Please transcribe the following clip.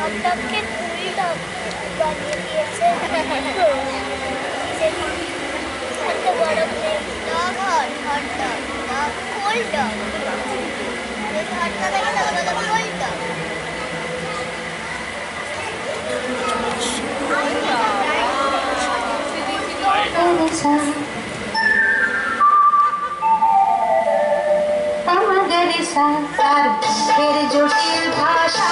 হটডগকে ফুল dog বানিয়ে দিয়েছে। এত বড় plane dog hotdog dog cold dog যদি হট না থাকে তাহলে বলো কোল্ড ডগ। আমাদের সার জটিল ভাষা